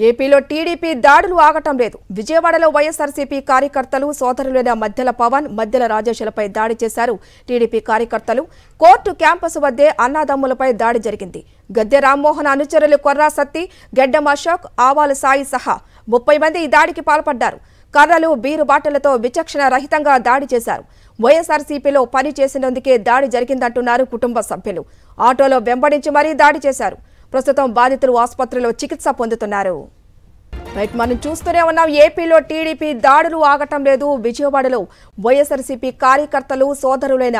ఏపీలో టీడీపీ దాడులు ఆగటం లేదు. విజయవాడలో వైఎస్ఆర్సీపీ కార్యకర్తలు సోదరులైన మధ్యల పవన్, మధ్యల రాజేష్లపై దాడి చేశారు టీడీపీ కార్యకర్తలు. కోర్టు క్యాంపస్ వద్దే అన్నదమ్ములపై దాడి జరిగింది. గద్దె రామ్మోహన్ అనుచరులు కొర్రా సత్తి, గెడ్డం అశోక్, ఆవాల సాయి సహా 30 మంది ఈ దాడికి పాల్పడ్డారు. కర్రలు, బీరు బాటలతో విచక్షణ రహితంగా దాడి చేశారు. వైఎస్ఆర్సీపీలో పని చేసినందుకే దాడి జరిగిందంటున్నారు కుటుంబ సభ్యులు. ఆటోలో వెంబడించి మరీ దాడి చేశారు. ప్రస్తుతం బాధితులు ఆసుపత్రిలో చికిత్స పొందుతున్నారు. రైట్, మనం చూస్తూనే ఉన్నాం. ఏపీలో టీడీపీ దాడులు ఆగటం లేదు. విజయవాడలో వైఎస్ఆర్సీపీ కార్యకర్తలు సోదరులైన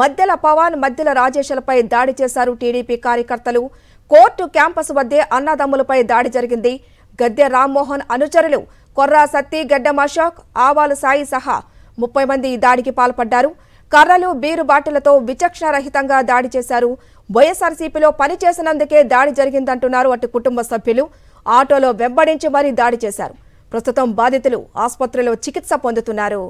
మధ్యల పవన్, మధ్యల రాజేష్లపై దాడి చేశారు టీడీపీ కార్యకర్తలు. కోర్టు క్యాంపస్ వద్దే అన్నదమ్ములపై దాడి జరిగింది. గద్దె రామ్మోహన్ అనుచరులు కొర్రా సత్తి, గెడ్డం అశోక్, ఆవాల సాయి సహా 30 మంది ఈ దాడికి పాల్పడ్డారు. కర్రలు, బీరు బాటిలతో విచక్షణ రహితంగా దాడి చేశారు. వైఎస్ఆర్సీపీలో పనిచేసినందుకే దాడి జరిగిందంటున్నారు అటు కుటుంబ సభ్యులు. ఆటోలో వెంబడించి మరీ దాడి చేశారు. ప్రస్తుతం బాధితులు ఆసుపత్రిలో చికిత్స పొందుతున్నారు.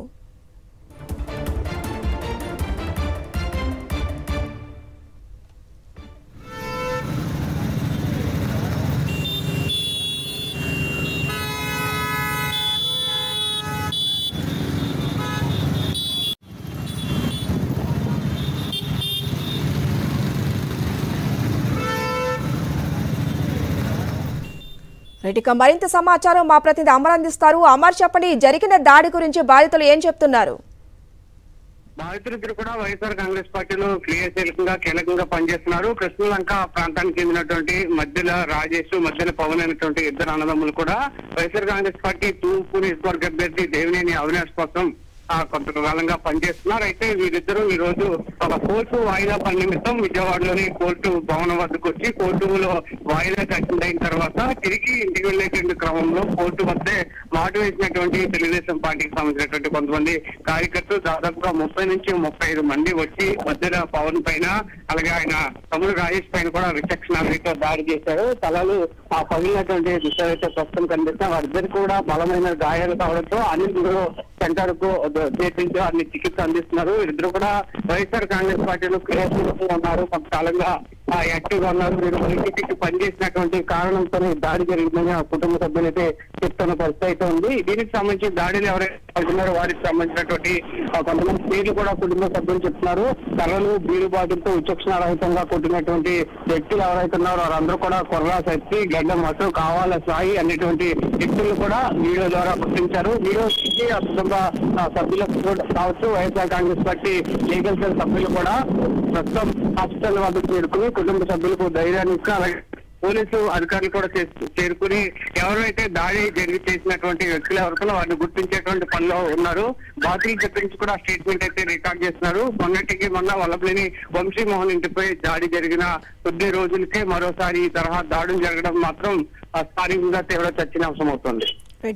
ఇక మరింత సమాచారం మా ప్రతినిధి అమర్ అందిస్తారు. అమర్, చెప్పండి, జరిగిన దాడి గురించి బాధితులు ఏం చెప్తున్నారు? బాధితులిద్దరు కూడా వైఎస్ఆర్ కాంగ్రెస్ పార్టీలో కీలకంగా పనిచేస్తున్నారు. కృష్ణలంక ప్రాంతానికి చెందినటువంటి మధ్యల రాజేష్, మధ్యల పవన్ అనేటువంటి ఇద్దరు అన్నదమ్ములు కూడా వైఎస్ఆర్ కాంగ్రెస్ పార్టీ తూర్పు నియోజకవర్గ అభ్యర్థి దేవినేని అవినాష్ కోసం కొంతకాలంగా పనిచేస్తున్నారు. అయితే వీరిద్దరూ ఈ రోజు ఒక కోర్టు వాయిదా పని నిమిత్తం విజయవాడలోని కోర్టు భవనం వద్దకు వచ్చి కోర్టులో వాయిదా అయిన తర్వాత తిరిగి ఇంటికి వెళ్లేటువంటి క్రమంలో కోర్టు వద్దే మాట వేసినటువంటి తెలుగుదేశం పార్టీకి సంబంధించినటువంటి కొంతమంది కార్యకర్తలు దాదాపుగా 30 నుంచి 35 మంది వచ్చి మధ్యలో పవన్ పైన, అలాగే ఆయన తమ్ముడు రాజేష్ పైన కూడా విచక్షణతో దాడి చేశారు. తలలు పగిలినటువంటి దృశ్యాలు అయితే ప్రస్తుతం కనిపిస్తున్నాయి. వారిద్దరు కూడా బలమైన గాయాలు కావడంతో అనిల్ సెంటర్ కు చేర్పించి వారిని చికిత్స అందిస్తున్నారు. వీరిద్దరు కూడా వైఎస్ఆర్ కాంగ్రెస్ పార్టీలో క్రియాశీలంగా ఉన్నారు. కొంతకాలంగా యాక్టివ్ గా ఉన్నారు. వీరు వైసీపీకి పనిచేసినటువంటి కారణంతో దాడి జరిగిందని ఆ కుటుంబ సభ్యులైతే చెప్తున్న పరిస్థితి అయితే ఉంది. దీనికి సంబంధించి దాడిని ఎవరైతే పడుతున్నారో వారికి సంబంధించినటువంటి కొంతమంది పేర్లు కూడా కుటుంబ సభ్యులు చెప్తున్నారు. కర్రలు, బీరు బాటిల్తో విచక్షణ రహితంగా కొట్టినటువంటి వ్యక్తులు ఎవరైతే ఉన్నారో వారందరూ కూడా కొర్రా సత్తి, గడ్డం అశోక్, ఆవాల సాయి అనేటువంటి వ్యక్తులు కూడా వీడియో ద్వారా గుర్తించారు. వీడియో ఆ కుటుంబ సభ్యులకు కావచ్చు, YSR Congress party legal cell సభ్యులు కూడా ప్రస్తుతం హాస్పిటల్ వద్దకు చేరుకుని కుటుంబ సభ్యులకు ధైర్యాన్ని ఇస్తూ, అలాగే పోలీసు అధికారులు కూడా చేరుకుని ఎవరైతే దాడి చేసినటువంటి వ్యక్తులు ఎవరికో వారిని గుర్తించేటువంటి పనిలో ఉన్నారు. బాధితులు చెప్పించి కూడా స్టేట్మెంట్ అయితే రికార్డ్ చేస్తున్నారు. మొన్న వల్లభలేని వంశీమోహన్ ఇంటిపై దాడి జరిగిన కొద్ది రోజులకే మరోసారి ఈ తరహా దాడులు జరగడం మాత్రం స్థానికంగా తీవ్ర చర్చనీయాంశం అవుతుంది.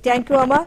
Thank you Amar.